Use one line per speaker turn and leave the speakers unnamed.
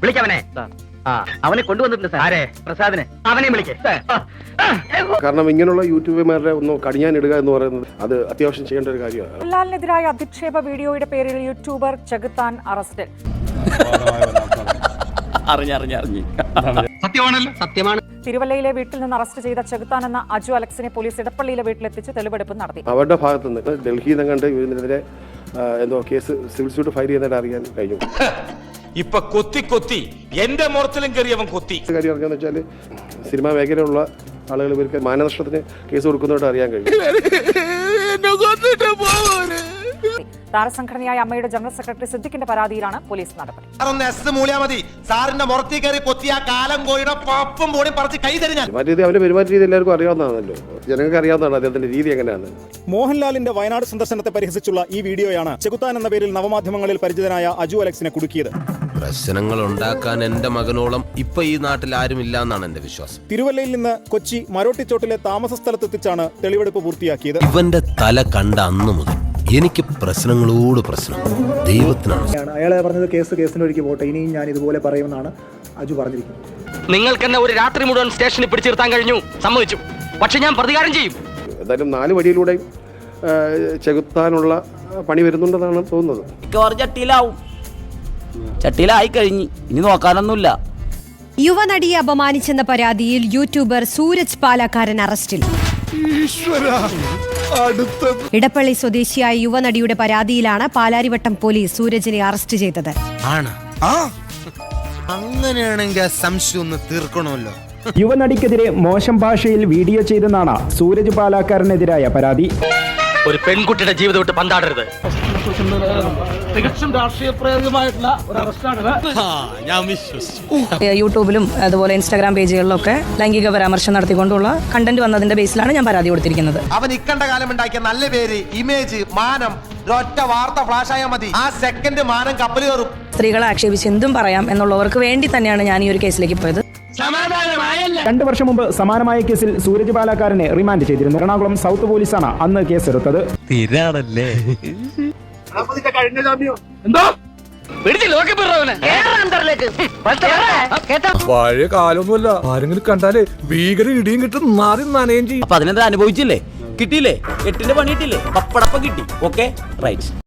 വിളിക്കവനെ. അവനെ കൊണ്ടുവന്നിട്ടുണ്ട് സാർ. ആരെ? പ്രസാദിനെ. അവനെ വിളിക്കേ.
കാരണം ഇങ്ങനെയുള്ള യൂട്യൂബർമാരുടെ ഒന്ന് കടിഞ്ഞാനിടുക എന്ന് പറയുന്നത് അത് അത്യാവശ്യം ചെയ്യേണ്ട ഒരു കാര്യമാണ്.
മോഹൻലാലിനെതിരായ അധിക്ഷേപ വീഡിയോയുടെ പേരിൽ യൂട്യൂബർ ചെകുത്താൻ അറസ്റ്റിൽ.
സത്യമാണല്ലോ. സത്യമാണ്.
തിരുവല്ലയിലെ വീട്ടിൽ നിന്ന് അറസ്റ്റ് ചെയ്ത ചെകുത്താൻ എന്ന അജു അലക്സിനെ പോലീസ് ഇടപ്പള്ളിയിലെ വീട്ടിലെത്തിച്ച് തെളിവെടുപ്പ് നടത്തി.
അവരുടെ ഭാഗത്തു നിന്ന് ഡൽഹിയിൽ നിന്ന് കണ്ട് ഇതിനെതിരെ എന്തോ കേസ് സിവിൽ സ്യൂട്ട് ഫയൽ ചെയ്യുന്നതായിട്ട് അറിയാൻ കഴിഞ്ഞു.
ഇപ്പൊ കൊത്തി എന്റെ മുറത്തിലും കയറിയവൻ കൊത്തി.
കാര്യം അറിയാന്ന് വെച്ചാൽ സിനിമാ മേഖലയിലുള്ള ആളുകൾ ഇവർക്ക് മാനനഷ്ടത്തിന് കേസ് കൊടുക്കുന്നതായിട്ട് അറിയാൻ കഴിഞ്ഞു.
താരസംഘടനയായ അമ്മയുടെ ജനറൽ സെക്രട്ടറി സിദ്ദിഖിന്റെ പരാതിയിലാണ് പോലീസ് നടപടി.
സാറിന്റെ മുറത്തി കയറി കൊത്തിയ കാലം കോഴിയുടെ പപ്പും പോണി പറിച്ച് കൈ തരുന്ന
അവന്റെ പെരുമാറ്റ രീതി എല്ലാവർക്കും അറിയാവുന്നതാണല്ലോ. ജനങ്ങൾക്ക് അറിയാവുന്നതാണ് അദ്ദേഹത്തിന്റെ രീതി എങ്ങനെയാണ്.
മോഹൻലാലിന്റെ വയനാട് സന്ദർശനത്തെ പരിഹസിച്ചുള്ള ഈ വീഡിയോയാണ് ചെകുത്താൻ എന്ന പേരിൽ നവമാധ്യമങ്ങളിൽ പരിചിതനായ അജു അലക്സിനെ കുടുക്കിയത്.
പ്രശ്നങ്ങൾ ഉണ്ടാക്കാൻ എന്റെ മകനോളം ഇപ്പൊ ഈ നാട്ടിൽ ആരും ഇല്ല എന്നാണ് എന്റെ വിശ്വാസം.
തിരുവല്ലയിൽ നിന്ന് കൊച്ചി മരോട്ടിച്ചോട്ടിലെ താമസ സ്ഥലത്തെത്തിച്ചാണ് തെളിവെടുപ്പ് പൂർത്തിയാക്കിയത്.
ഇവന്റെ തല കണ്ട അന്നു മുതൽ എനിക്ക് പ്രശ്നങ്ങളോട് പ്രശ്നം ദൈവത്തിനാണ്.
അയാളെ പറഞ്ഞത് കേസിന് ഒരിക്കൽ പോട്ടെ, ഇനിയും ഞാൻ ഇതുപോലെ പറയുമെന്നാണ് അജു പറഞ്ഞിരിക്കുന്നത്.
നിങ്ങൾക്ക് എന്നെ ഒരു രാത്രി മുഴുവൻ സ്റ്റേഷനിൽ പിടിച്ചിരുത്താൻ കഴിഞ്ഞു, സമ്മതിച്ചു. പക്ഷെ ഞാൻ പ്രതികാരം ചെയ്യും.
എന്തായാലും 4 വഴിയിലൂടെ ചെകുത്താനുള്ള പണി വരുന്നുണ്ടെന്നാണ് തോന്നുന്നത്.
ചട്ടിയിലായി കഴിഞ്ഞു, ഇനി നോക്കാനൊന്നുമില്ല.
യുവനടിയെ അപമാനിച്ചെന്ന പരാതിയിൽ യൂട്യൂബർ സൂരജ് പാലക്കാരൻ അറസ്റ്റിൽ. ഇടപ്പള്ളി സ്വദേശിയായ യുവനടിയുടെ പരാതിയിലാണ് പാലാരിവട്ടം പോലീസ് സൂരജിനെ അറസ്റ്റ് ചെയ്തത്.
അങ്ങനെയാണെങ്കിൽ സംശയം ഒന്ന് തീർക്കണമല്ലോ.
യുവനടിക്കെതിരെ മോശം ഭാഷയിൽ വീഡിയോ ചെയ്തെന്നാണ് സൂരജ് പാലാക്കാരനെതിരായ പരാതി.
ഒരു പെൺകുട്ടിയുടെ ജീവിതം വിട്ട് പന്താടരുത്.
യൂട്യൂബിലും അതുപോലെ ഇൻസ്റ്റാഗ്രാം പേജുകളിലൊക്കെ ലൈംഗിക പരാമർശം നടത്തിക്കൊണ്ടുള്ള കണ്ടന്റ് വന്നതിന്റെ ബേസിലാണ് ഞാൻ പരാതി കൊടുത്തിരിക്കുന്നത്.
അവൻ ഇക്കണ്ട കാലം ഉണ്ടാക്കിയ നല്ല പേര്, ഇമേജ്, മാനം, ഒറ്റ വാർത്ത ഫ്ലാഷ് ആയാൽ മതി, ആ സെക്കൻഡ് മാനം കപ്പൽ കയറും.
സ്ത്രീകളെ ആക്ഷേപിച്ച് എന്തും പറയാം എന്നുള്ളവർക്ക് വേണ്ടി തന്നെയാണ് ഞാൻ ഈ ഒരു കേസിലേക്ക് പോയത്.
2 വർഷം മുമ്പ് സമാനമായ കേസിൽ സൂരജ് പാലക്കാരനെ റിമാൻഡ് ചെയ്തിരുന്നു. എറണാകുളം സൗത്ത് പോലീസാണ് അന്ന് കേസെടുത്തത്.
പഴയ കാലൊന്നുമല്ല. ആരെങ്കിലും കണ്ടാലേ ഭീകര ഇടിയും കിട്ടും, മാറി നനയും ചെയ്യും.
അപ്പൊ അതിനെന്താ അനുഭവിച്ചില്ലേ? കിട്ടിയില്ലേ? 8ന്റെ പണി കിട്ടിയില്ലേ? പപ്പടപ്പം കിട്ടി. Okay, right.